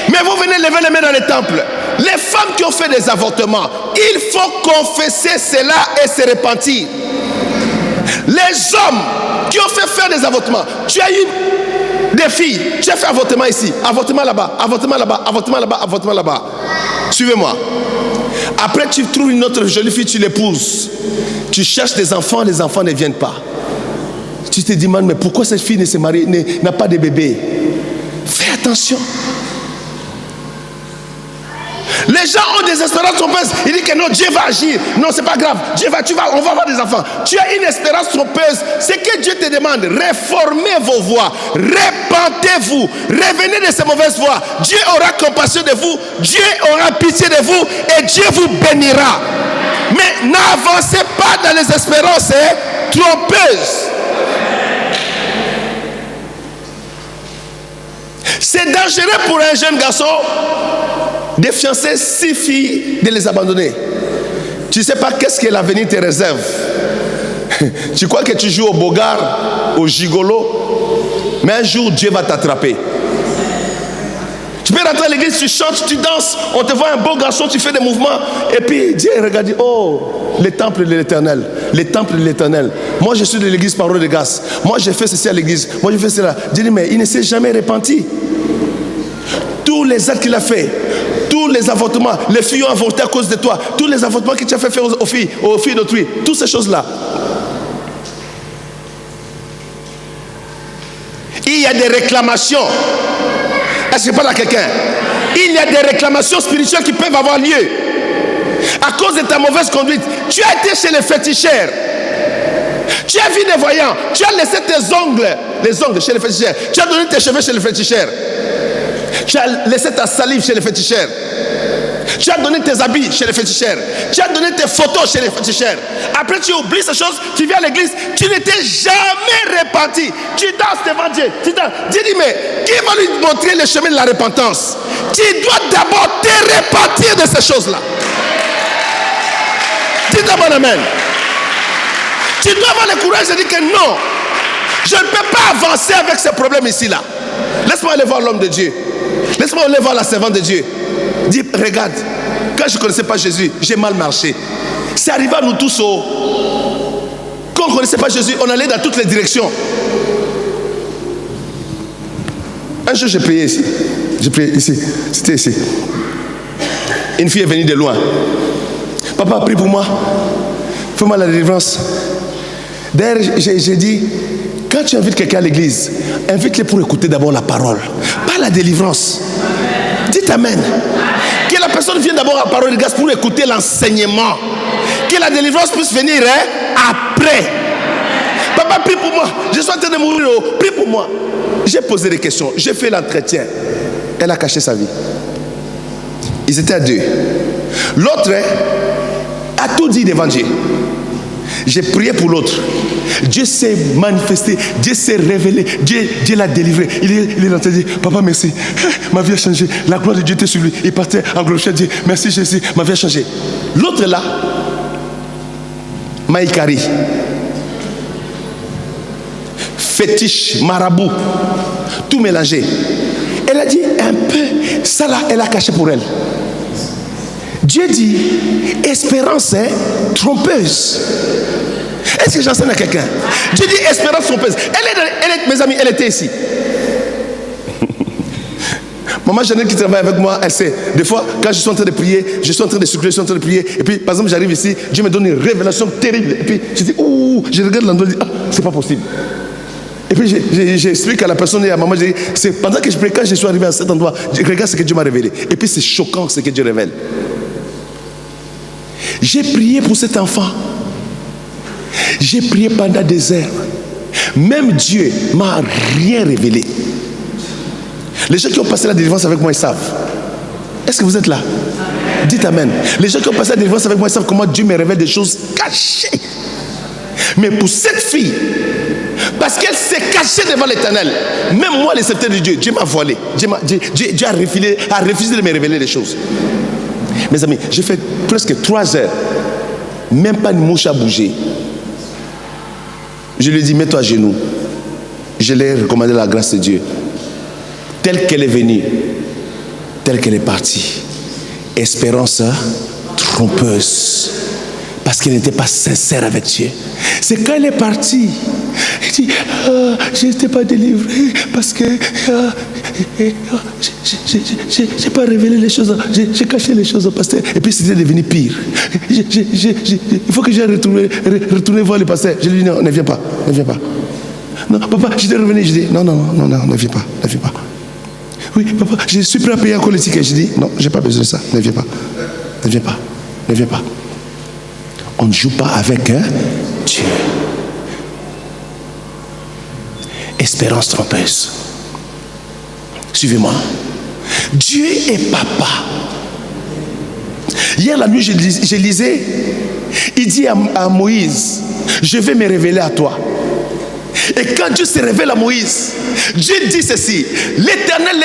mais vous venez lever les mains dans le temple. Les femmes qui ont fait des avortements, il faut confesser cela et se repentir. Les hommes qui ont fait faire des avortements, tu as eu des filles, tu as fait avortement ici, avortement là-bas, avortement là-bas, avortement là-bas, avortement là-bas. Suivez-moi. Après tu trouves une autre jolie fille, tu l'épouses. Tu cherches des enfants, les enfants ne viennent pas. Tu te demandes, mais pourquoi cette fille ne se marie, n'a pas de bébé? Fais attention. Les gens ont des espérances trompeuses. Ils disent que non, Dieu va agir. Non, c'est pas grave. On va avoir des enfants. Tu as une espérance trompeuse. C'est que Dieu te demande, réformez vos voies. Repentez-vous. Revenez de ces mauvaises voies. Dieu aura compassion de vous. Dieu aura pitié de vous. Et Dieu vous bénira. Mais n'avancez pas dans les espérances trompeuses. C'est dangereux pour un jeune garçon de fiancer 6 filles, de les abandonner. Tu ne sais pas qu'est-ce que l'avenir te réserve. Tu crois que tu joues au bogard, au gigolo, mais un jour Dieu va t'attraper. Tu peux rentrer à l'église, tu chantes, tu danses, on te voit un beau garçon, tu fais des mouvements, et puis Dieu regarde, dit, oh, le temple de l'Éternel, le temple de l'Éternel. Moi je suis de l'église Parole de grâce. Moi j'ai fait ceci à l'église, moi je fais cela. Dieu dit, mais il ne s'est jamais repenti. Tous les actes qu'il a fait, tous les avortements, les filles ont avorté à cause de toi, tous les avortements que tu as fait faire aux filles d'autrui, toutes ces choses-là. Il y a des réclamations. Est-ce que je parle à quelqu'un? Il y a des réclamations spirituelles qui peuvent avoir lieu à cause de ta mauvaise conduite. Tu as été chez les féticheurs, tu as vu des voyants, tu as laissé tes ongles, les ongles chez les féticheurs, tu as donné tes cheveux chez les féticheurs, tu as laissé ta salive chez les féticheurs, tu as donné tes habits chez les féticheurs, tu as donné tes photos chez les féticheurs. Après tu oublies ces choses, tu viens à l'église, tu ne t'es jamais repenti. Tu danses devant Dieu. Dieu dit, mais qui va lui montrer le chemin de la repentance? Tu dois d'abord te repentir de ces choses-là. Dis d'abord amen. Tu dois avoir le courage de dire que non, je ne peux pas avancer avec ces problèmes ici-là. Laisse-moi aller voir l'homme de Dieu. Laisse-moi aller voir la servante de Dieu. Dis, regarde, quand je ne connaissais pas Jésus, j'ai mal marché. C'est arrivé à nous tous. Quand on ne connaissait pas Jésus, on allait dans toutes les directions. Un jour, j'ai prié ici. J'ai prié ici. C'était ici. Une fille est venue de loin. papa, prie pour moi. Fais-moi la délivrance. D'ailleurs, j'ai dit, quand tu invites quelqu'un à l'église, invite-les pour écouter d'abord la parole, pas la délivrance. Dites amen. Que la personne vienne d'abord à la parole de grâce pour écouter l'enseignement. Que la délivrance puisse venir après. Papa, prie pour moi. Je suis en train de mourir. Prie pour moi. J'ai posé des questions. J'ai fait l'entretien. Elle a caché sa vie. Ils étaient à deux. L'autre a tout dit devant Dieu. J'ai prié pour l'autre. Dieu s'est manifesté. Dieu s'est révélé. Dieu l'a délivré. Il est en train de dire, papa, merci. Ma vie a changé. La gloire de Dieu était sur lui. Il partait en glorifiant Dieu. Merci Jésus. Ma vie a changé. L'autre là, Maïkari, fétiche, marabout, tout mélangé. Elle a dit un peu, ça là, elle a caché pour elle. Dieu dit, espérance est trompeuse. Est-ce que j'enseigne à quelqu'un? Dieu dit, espérance trompeuse. Mes amis, elle était ici. Maman Janelle qui travaille avec moi, elle sait. Des fois, quand je suis en train de prier, je suis en train de circuler, je suis en train de prier. Et puis, par exemple, j'arrive ici, Dieu me donne une révélation terrible. Et puis, je dis, ouh, je regarde l'endroit, je dis, ah, c'est pas possible. Et puis, j'explique à la personne et à maman, je dis, c'est pendant que je prie, quand je suis arrivé à cet endroit, je regarde ce que Dieu m'a révélé. Et puis, c'est choquant ce que Dieu révèle. J'ai prié pour cet enfant. J'ai prié pendant des heures. Même Dieu m'a rien révélé. Les gens qui ont passé la délivrance avec moi, ils savent. Est-ce que vous êtes là? Dites amen. Les gens qui ont passé la délivrance avec moi, ils savent comment Dieu me révèle des choses cachées. Mais pour cette fille, parce qu'elle s'est cachée devant l'Éternel, même moi, le serviteur de Dieu, Dieu m'a voilé. Dieu a refusé de me révéler les choses. Mes amis, j'ai fait presque 3 heures. Même pas une mouche à bouger. Je lui ai dit, mets-toi à genoux. Je lui ai recommandé la grâce de Dieu. Telle qu'elle est venue, telle qu'elle est partie. Espérance trompeuse. Parce qu'elle n'était pas sincère avec Dieu. C'est quand elle est partie. Elle dit, je n'étais pas délivré parce que j'ai pas révélé les choses. J'ai caché les choses au pasteur. Et puis c'était devenu pire. Il faut que j'aille retourner voir le pasteur. Je lui ai dit, non, ne viens pas. Ne viens pas. Non, papa, je t'ai revenu. Je dis, non, ne viens pas. Ne viens pas. Oui, papa, je suis prêt à payer encore le ticket. Je dis, non, je n'ai pas besoin de ça. Ne viens pas. Ne viens pas. Ne viens pas. On ne joue pas avec Dieu. Espérance trompeuse. Suivez-moi. Dieu est papa. Hier la nuit, je lisais. Il dit à Moïse, je vais me révéler à toi. Et quand Dieu se révèle à Moïse, Dieu dit ceci: l'Éternel,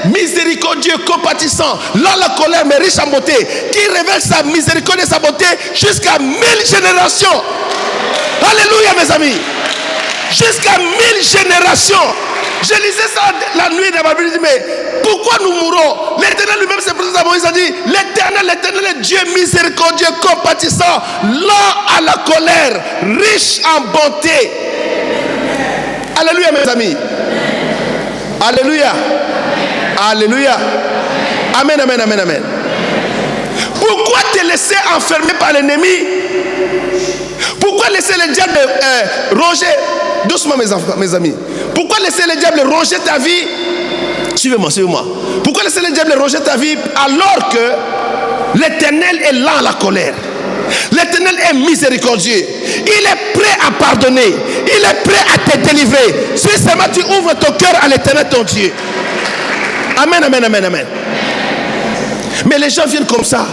miséricordieux, compatissant, lent la colère mais riche en beauté, qui révèle sa miséricorde et sa beauté jusqu'à 1000 générations. Alléluia mes amis. Jusqu'à 1000 générations. Je lisais ça la nuit dans ma Bible. Je dis, mais pourquoi nous mourons? L'Éternel lui-même se présente à Moïse. Il a dit, l'Éternel est Dieu miséricordieux, compatissant, lent à la colère, riche en bonté. Alléluia mes amis. Alléluia. Alléluia. Amen, amen, amen, amen. Pourquoi te laisser enfermer par l'ennemi? Pourquoi laisser le diable ronger? Doucement mes amis. Pourquoi laisser le diable ronger ta vie? Suivez-moi, suivez-moi. Pourquoi laisser le diable ronger ta vie alors que l'Éternel est lent à la colère? L'Éternel est miséricordieux. Il est prêt à pardonner. Il est prêt à te délivrer. Si seulement tu ouvres ton cœur à l'Éternel ton Dieu. Amen, amen, amen, amen. Mais les gens viennent comme ça.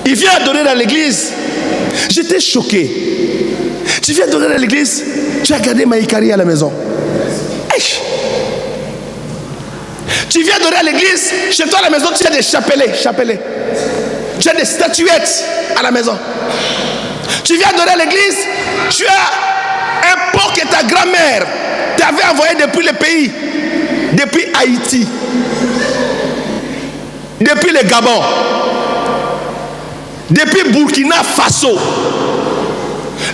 Ils viennent adorer dans l'église. J'étais choqué. Tu viens adorer dans l'église, tu as gardé Maïkari à la maison. Hey. Tu viens adorer à l'église, chez toi à la maison, tu as des chapelets. Tu as des statuettes à la maison. Tu viens adorer à l'église, tu as un pot que ta grand-mère t'avait envoyé depuis le pays, depuis Haïti, depuis le Gabon, depuis Burkina Faso.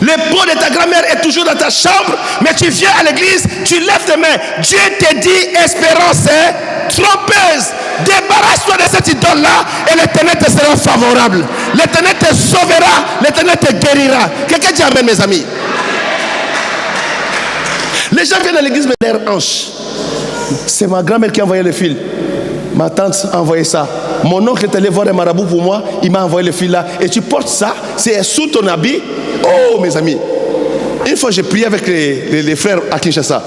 Le pot de ta grand-mère est toujours dans ta chambre, mais tu viens à l'église, tu lèves tes mains. Dieu te dit, espérance est trompeuse. Débarrasse-toi de cette idole-là et l'Éternel te sera sera favorable. L'Éternel te sauvera, l'Éternel te guérira. Quelqu'un dit amen, mes amis. Les gens viennent à l'église mais l'air hanche. C'est ma grand-mère qui a envoyé le fil. Ma tante a envoyé ça. Mon oncle est allé voir un marabout pour moi. Il m'a envoyé le fil là. Et tu portes ça, c'est sous ton habit. Oh, mes amis. Une fois, j'ai prié avec les frères à Kinshasa.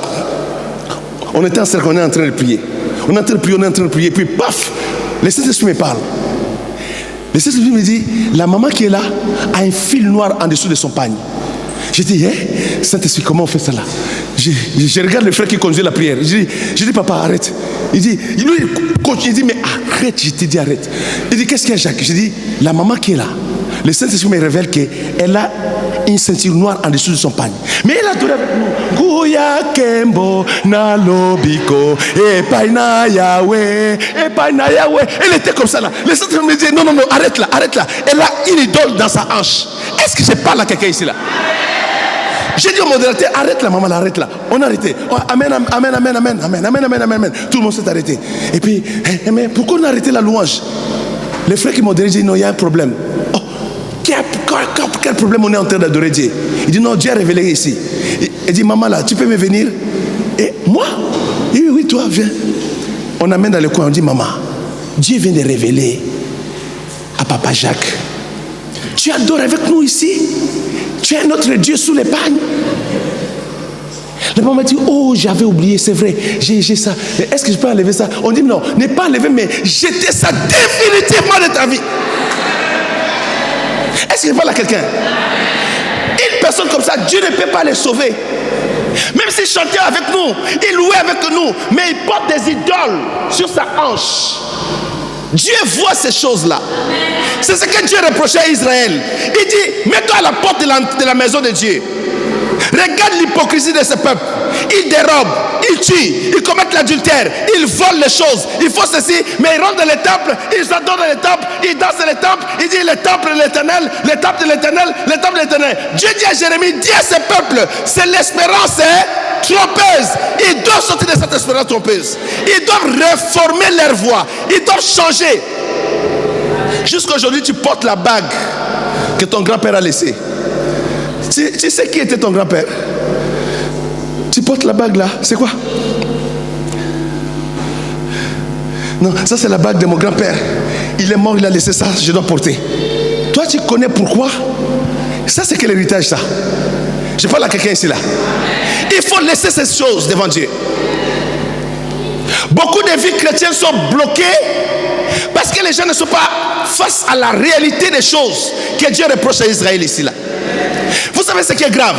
On était en cercle, on est en train de prier. On est en train de prier. Puis, paf, le Saint-Esprit me parle. Le Saint-Esprit me dit, la maman qui est là a un fil noir en dessous de son pagne. J'ai dit, Saint-Esprit, comment on fait ça là? Je regarde le frère qui conduit la prière. Je dis, papa, arrête. Il dit, lui, il continue. Il dit, mais arrête, je t'ai dit, arrête. Il dit, qu'est-ce qu'il y a, Jacques? Je dis, la maman qui est là, le Saint-Esprit me révèle qu'elle a une ceinture noire en dessous de son pagne. Mais elle a adoré avec nous. Gouya Kembo Nalobiko Epaina Yahweh. Elle était comme ça là. Le Saint-Esprit me dit, non, arrête là. Elle a une idole dans sa hanche. Est-ce que je parle à quelqu'un ici là? J'ai dit au modérateur, arrête là, maman, arrête là. On a arrêté. Oh, amen. Tout le monde s'est arrêté. Et puis, mais pourquoi on a arrêté la louange? Les frères qui modéraient disent, non, il y a un problème. Oh, quel problème on est en train d'adorer Dieu? Il dit, non, Dieu a révélé ici. Il dit, maman là, tu peux me venir? Et moi? Il dit, oui, toi, viens. On amène dans le coin, on dit, maman, Dieu vient de révéler à papa Jacques. Tu adores avec nous ici? Tu es notre Dieu sous les pagnes. Le maman dit, oh, j'avais oublié, c'est vrai, j'ai ça. Est-ce que je peux enlever ça? On dit non, n'est pas enlever, mais jeter ça définitivement de ta vie. Est-ce que je parle à quelqu'un? Une personne comme ça, Dieu ne peut pas les sauver. Même s'il chantait avec nous, il louait avec nous, mais il porte des idoles sur sa hanche. Dieu voit ces choses-là. C'est ce que Dieu reprochait à Israël. Il dit, mets-toi à la porte de la maison de Dieu. Regarde l'hypocrisie de ce peuple. Ils dérobent, ils tuent, ils commettent l'adultère, ils volent les choses, ils font ceci, mais ils rentrent dans les temples, ils adorent dans les temples, ils dansent dans les temples, ils disent le temple de l'éternel, le temple de l'éternel, le temple de l'éternel. Dieu dit à Jérémie, dis à ce peuple, c'est l'espérance trompeuse. Ils doivent sortir de cette espérance trompeuse. Ils doivent réformer leur voie, ils doivent changer. Jusqu'à aujourd'hui, tu portes la bague que ton grand-père a laissée. Tu sais qui était ton grand-père? Tu portes la bague là, c'est quoi? Non, ça c'est la bague de mon grand-père. Il est mort, il a laissé ça, je dois porter. Toi tu connais pourquoi? Ça c'est quel héritage ça? Je parle à quelqu'un ici là. Il faut laisser ces choses devant Dieu. Beaucoup de vies chrétiennes sont bloquées parce que les gens ne sont pas face à la réalité des choses que Dieu reproche à Israël ici là. Vous savez ce qui est grave?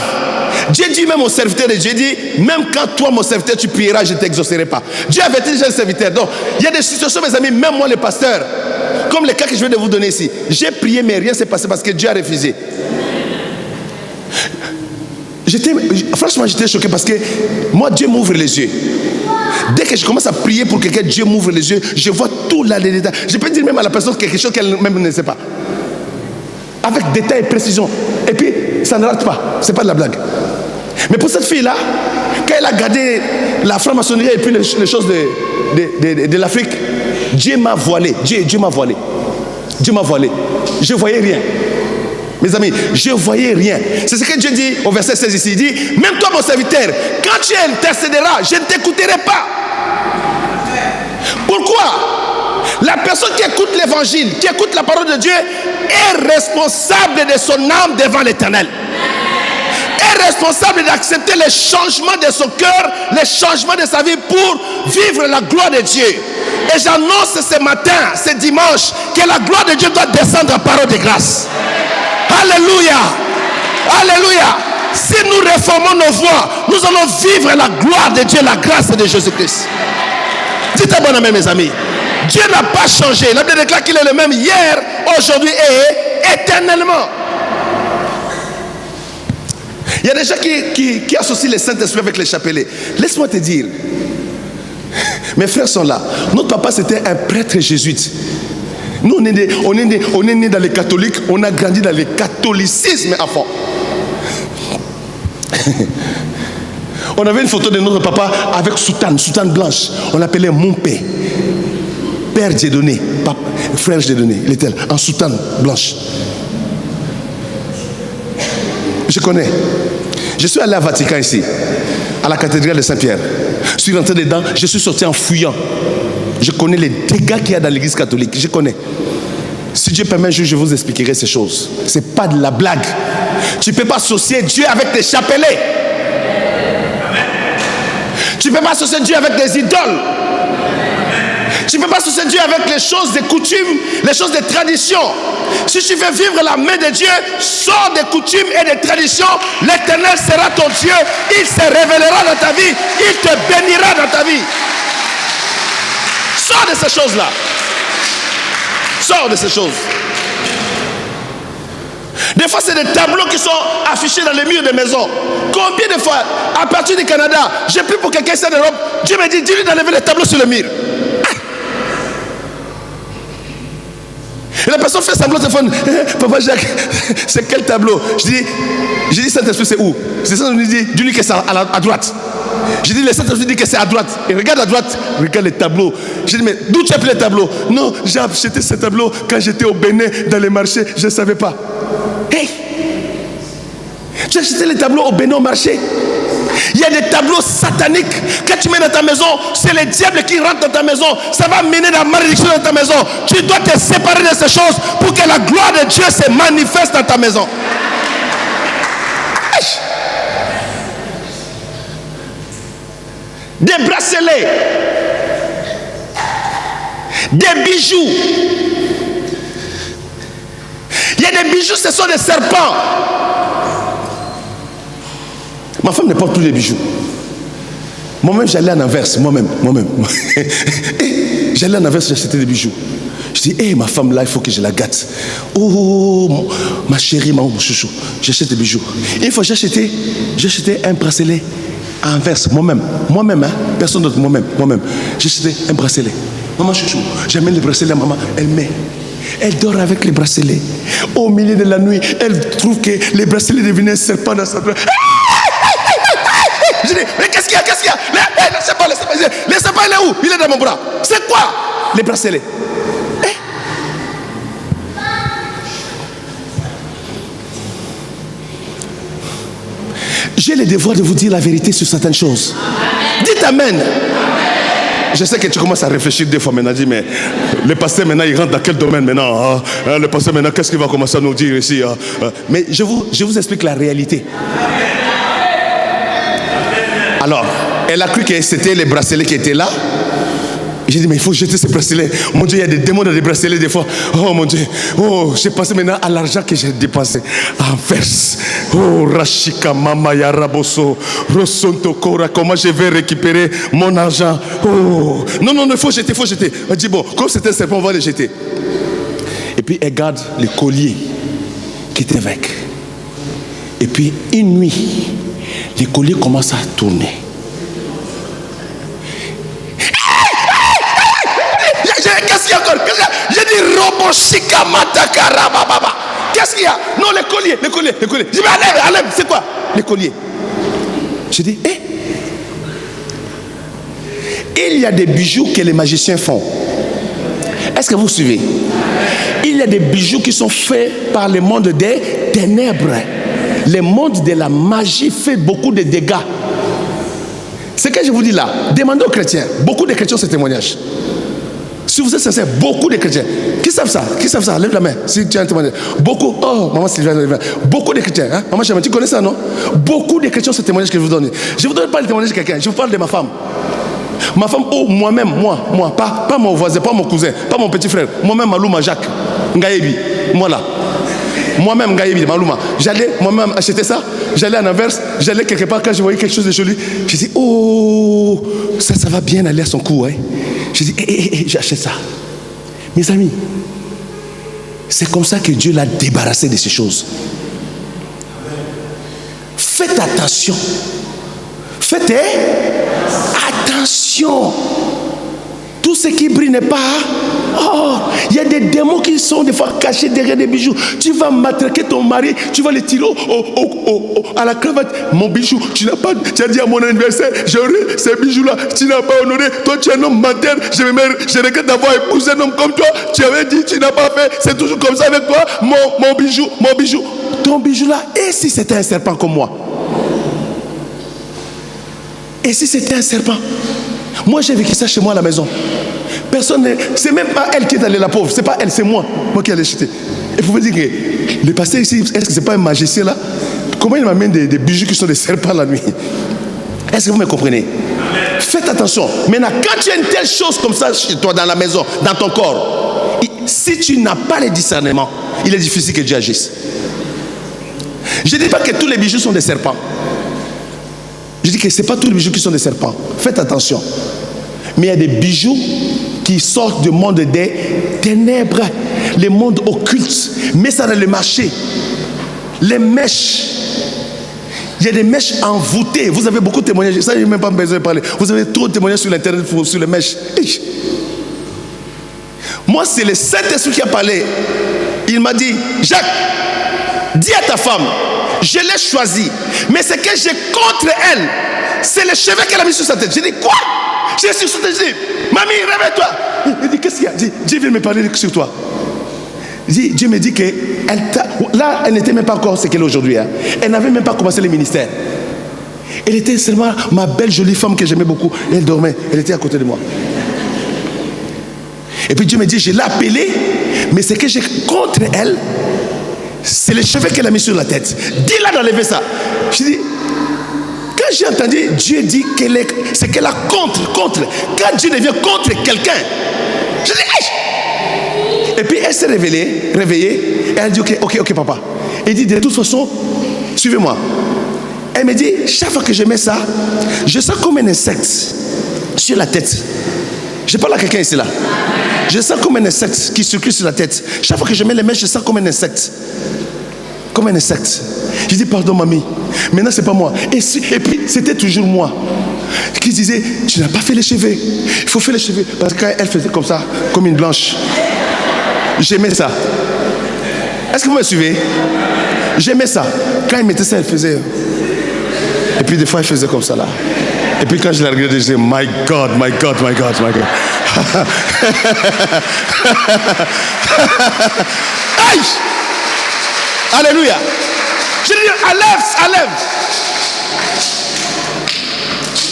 Dieu dit même au serviteur de Dieu, dit, même quand toi mon serviteur tu prieras, je ne t'exaucerai pas. Dieu avertit déjà le serviteur. Donc il y a des situations, mes amis, même moi le pasteur, comme le cas que je viens de vous donner ici, j'ai prié mais rien s'est passé parce que Dieu a refusé. Franchement j'étais choqué parce que moi Dieu m'ouvre les yeux. Dès que je commence à prier pour quelqu'un, Dieu m'ouvre les yeux, je vois tout là les détails. Je peux dire même à la personne quelque chose qu'elle même ne sait pas, avec détail et précision. Et puis ça ne rate pas, c'est pas de la blague. Mais pour cette fille là, quand elle a gardé la franc-maçonnerie et puis les choses de l'Afrique, Dieu m'a voilé. Dieu m'a voilé. Dieu m'a voilé. Je ne voyais rien. Mes amis, je ne voyais rien. C'est ce que Dieu dit au verset 16 ici. Il dit, même toi mon serviteur, quand tu intercéderas, je ne t'écouterai pas. Pourquoi? La personne qui écoute l'évangile, qui écoute la parole de Dieu, est responsable de son âme devant l'Éternel. Est responsable d'accepter les changements de son cœur, les changements de sa vie pour vivre la gloire de Dieu. Et j'annonce ce matin, ce dimanche, que la gloire de Dieu doit descendre en parole de grâce. Alléluia. Alléluia. Si nous réformons nos voies, nous allons vivre la gloire de Dieu, la grâce de Jésus-Christ. Dites un bon amen, mes amis. Dieu n'a pas changé. La Bible déclare qu'il est le même hier, aujourd'hui et éternellement. Il y a des gens qui associent le Saint-Esprit avec les chapelets. Laisse-moi te dire, mes frères sont là. Notre papa c'était un prêtre jésuite. Nous on est né dans les catholiques, on a grandi dans le catholicisme à fond. On avait une photo de notre papa avec soutane blanche. On l'appelait mon père. père Dieudonné, frère Dieudonné, il était là, en soutane blanche. Je connais. Je suis allé à Vatican ici, à la cathédrale de Saint-Pierre. Je suis rentré dedans, je suis sorti en fouillant. Je connais les dégâts qu'il y a dans l'église catholique. Je connais. Si Dieu permet un jour, je vous expliquerai ces choses. Ce n'est pas de la blague. Tu ne peux pas associer Dieu avec des chapelets. Tu ne peux pas associer Dieu avec des idoles. Tu ne peux pas associer Dieu avec les choses des coutumes, les choses des traditions. Si tu veux vivre la main de Dieu, sors des coutumes et des traditions. L'Éternel sera ton Dieu. Il se révélera dans ta vie. Il te bénira dans ta vie. Sors de ces choses-là. Sors de ces choses. Des fois, c'est des tableaux qui sont affichés dans les murs des maisons. Combien de fois, à partir du Canada, j'ai pris pour quelqu'un ici en Europe, Dieu m'a dit, dis-lui d'enlever les tableaux sur le mur. Et la personne fait semblant de téléphone. Papa Jacques, c'est quel tableau? Je dis Saint-Esprit, c'est où? C'est ça, on lui dit, dis-lui que c'est à droite. Je dis, le Saint-Esprit dit que c'est à droite. Et regarde à droite, regarde les tableaux. Je dis, mais d'où tu as pris les tableaux? Non, j'ai acheté ces tableaux quand j'étais au Bénin, dans les marchés, je ne savais pas. Hey! Tu as acheté les tableaux au Bénin au marché? Il y a des tableaux sataniques. Quand tu mets dans ta maison, c'est les diables qui rentrent dans ta maison. Ça va mener la malédiction dans ta maison. Tu dois te séparer de ces choses pour que la gloire de Dieu se manifeste dans ta maison. Des bracelets, des bijoux. Il y a des bijoux, ce sont des serpents. Ma femme ne porte plus les bijoux. Moi-même, j'allais en Anvers, moi-même. J'allais en Anvers, j'achetais des bijoux. Je dis, hey, ma femme là, il faut que je la gâte. Oh, ma chérie, mon chouchou, j'achète des bijoux. Une fois, j'ai acheté un bracelet à Anvers, moi-même, hein, personne d'autre, moi-même. J'ai acheté un bracelet. Maman chouchou, j'amène le bracelet à maman, elle met. Elle dort avec les bracelets. Au milieu de la nuit, elle trouve que les bracelets devenaient un serpent dans sa droite. Je dis, mais qu'est-ce qu'il y a? Le serpent, il est où? Il est dans mon bras. C'est quoi? Les bracelets. J'ai le devoir de vous dire la vérité sur certaines choses. Dites Amen. Je sais que tu commences à réfléchir deux fois maintenant. Dis, mais le pasteur maintenant, il rentre dans quel domaine maintenant? Le pasteur maintenant, qu'est-ce qu'il va commencer à nous dire ici? Mais je vous explique la réalité. Alors, elle a cru que c'était les bracelets qui étaient là. J'ai dit, mais il faut jeter ces bracelets. Mon Dieu, il y a des démons dans les bracelets des fois. Oh mon Dieu. Oh, j'ai passé maintenant à l'argent que j'ai dépensé. En verse. Oh, Rashika Mama Yaraboso. Rosonto Kora. Comment je vais récupérer mon argent? Oh. Non, il faut jeter. Elle dit, bon, comme c'était un serpent, on va le jeter. Et puis, elle garde le collier qui était avec. Et puis, une nuit, le collier commence à tourner. Qu'est-ce qu'il y a encore? J'ai dit Roboshika Matakara Baba. Qu'est-ce qu'il y a? Non, les colliers. J'ai dit, mais enlève, c'est quoi? Les colliers. J'ai dit, il y a des bijoux que les magiciens font. Est-ce que vous suivez? Il y a des bijoux qui sont faits par le monde des ténèbres. Le monde de la magie fait beaucoup de dégâts. Ce que je vous dis là, demandez aux chrétiens. Beaucoup de chrétiens ont ce témoignage. Si vous êtes sincère, beaucoup de chrétiens qui savent ça, lève la main si tu as un témoignage. Beaucoup, oh maman Sylvain, beaucoup de chrétiens, hein? Maman Chaman, tu connais ça, non? Beaucoup de chrétiens ont ce témoignage que je vous donne. Je ne vous donne pas le témoignage de quelqu'un, je vous parle de ma femme. Ma femme, oh moi-même, moi, pas mon voisin, pas mon cousin, pas mon petit frère, moi-même Malouma Jacques, Ngayebi, moi là. Moi-même Ngayebi, Malouma. J'allais moi-même acheter ça, j'allais en Anvers, j'allais quelque part quand je voyais quelque chose de joli, je dis, oh, ça va bien aller à son coup, hein. Je dis, j'achète ça. Mes amis, c'est comme ça que Dieu l'a débarrassé de ces choses. Faites attention. Faites attention. Tout ce qui brille n'est pas. Oh, il y a des démons qui sont des fois cachés derrière des bijoux. Tu vas matraquer ton mari, tu vas le tirer à la cravate. Mon bijou, tu n'as pas, tu as dit à mon anniversaire, j'aurai ces bijoux-là, tu n'as pas honoré. Toi, tu es un homme menteur. Je regrette d'avoir épousé un homme comme toi. Tu avais dit, tu n'as pas fait. C'est toujours comme ça avec toi. Mon bijou, mon bijou. Ton bijou-là, et si c'était un serpent comme moi? Et si c'était un serpent? Moi, j'ai vécu ça chez moi à la maison. Personne n'est... C'est même pas elle qui est allée, la pauvre. C'est pas elle, c'est moi. Moi qui allais jeter. Et vous me dites que le pasteur ici, est-ce que c'est pas un magicien là? Comment il m'amène des bijoux qui sont des serpents la nuit? Est-ce que vous me comprenez? Faites attention. Maintenant, quand tu as une telle chose comme ça chez toi, dans la maison, dans ton corps, si tu n'as pas le discernement, il est difficile que Dieu agisse. Je ne dis pas que tous les bijoux sont des serpents. Je dis que ce n'est pas tous les bijoux qui sont des serpents. Faites attention. Mais il y a des bijoux qui sortent du monde des ténèbres, le monde occulte. Mais ça dans le marché. Les mèches. Il y a des mèches envoûtées. Vous avez beaucoup de témoignages. Ça, je n'ai même pas besoin de parler. Vous avez trop de témoignages sur l'internet sur les mèches. Moi, c'est le Saint-Esprit qui a parlé. Il m'a dit, Jacques, dis à ta femme, je l'ai choisie, mais ce que j'ai contre elle, c'est les cheveux qu'elle a mis sur sa tête. J'ai dit, quoi? J'ai sur sa tête. J'ai dit, mamie, réveille-toi. Il dit, qu'est-ce qu'il y a? Dieu vient me parler sur toi. Dieu me dit que là, elle n'était même pas encore ce qu'elle est aujourd'hui. Hein. Elle n'avait même pas commencé le ministère. Elle était seulement ma belle jolie femme que j'aimais beaucoup. Et elle dormait. Elle était à côté de moi. Et puis Dieu me dit, je l'ai appelée, mais ce que j'ai contre elle, c'est les cheveux qu'elle a mis sur la tête. Dis-la d'enlever ça. Je dis, quand j'ai entendu Dieu dit c'est qu'elle a contre. Quand Dieu devient contre quelqu'un, je dis, hey! Et puis elle s'est réveillée, et elle dit, ok, papa. Elle dit, de toute façon, suivez-moi. Elle me dit, chaque fois que je mets ça, je sens comme un insecte sur la tête. Je parle à quelqu'un ici là. Je sens comme un insecte qui circule sur la tête. Chaque fois que je mets les mèches, je sens comme un insecte. Comme un insecte. Je dis, pardon mamie, maintenant c'est pas moi. Et puis c'était toujours moi qui disais, tu n'as pas fait les cheveux. Il faut faire les cheveux. Parce que quand elle faisait comme ça, comme une blanche, j'aimais ça. Est-ce que vous me suivez? J'aimais ça. Quand elle mettait ça, elle faisait. Et puis des fois, elle faisait comme ça là. Et puis quand je la regardais, je disais, my God. Aïe! Alléluia! Je dis, enlève!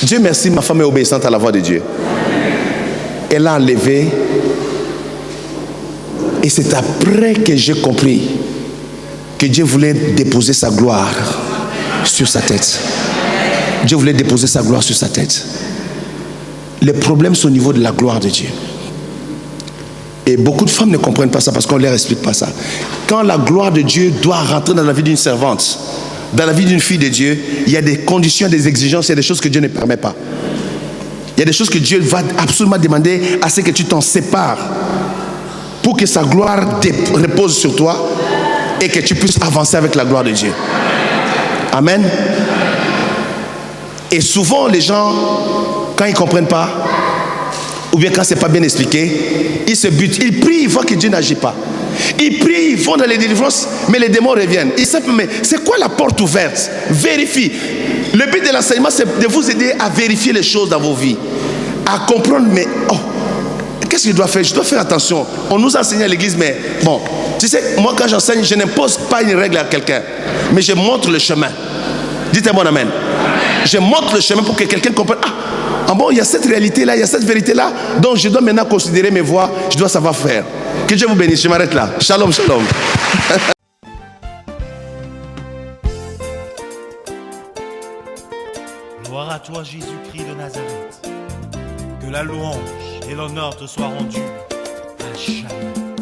Dieu merci, ma femme est obéissante à la voix de Dieu. Elle a enlevé. Et c'est après que j'ai compris que Dieu voulait déposer sa gloire sur sa tête. Dieu voulait déposer sa gloire sur sa tête. Les problèmes sont au niveau de la gloire de Dieu. Et beaucoup de femmes ne comprennent pas ça parce qu'on ne leur explique pas ça. Quand la gloire de Dieu doit rentrer dans la vie d'une servante, dans la vie d'une fille de Dieu, il y a des conditions, des exigences, il y a des choses que Dieu ne permet pas. Il y a des choses que Dieu va absolument demander à ce que tu t'en sépares pour que sa gloire repose sur toi et que tu puisses avancer avec la gloire de Dieu. Amen. Et souvent les gens, quand ils ne comprennent pas, ou bien quand ce n'est pas bien expliqué, ils se butent, ils prient, ils voient que Dieu n'agit pas. Ils prient, ils vont dans les délivrances, mais les démons reviennent. Ils savent, mais c'est quoi la porte ouverte? Vérifie. Le but de l'enseignement, c'est de vous aider à vérifier les choses dans vos vies, à comprendre, mais qu'est-ce que je dois faire? Je dois faire attention. On nous enseigne à l'église, mais bon, tu sais, moi quand j'enseigne, je n'impose pas une règle à quelqu'un, mais je montre le chemin. Dites un bon amen. Je montre le chemin pour que quelqu'un comprenne. Ah bon, il y a cette réalité-là, il y a cette vérité-là, donc je dois maintenant considérer mes voies, je dois savoir faire. Que Dieu vous bénisse, je m'arrête là. Shalom, shalom. Gloire à toi, Jésus-Christ de Nazareth. Que la louange et l'honneur te soient rendus à jamais.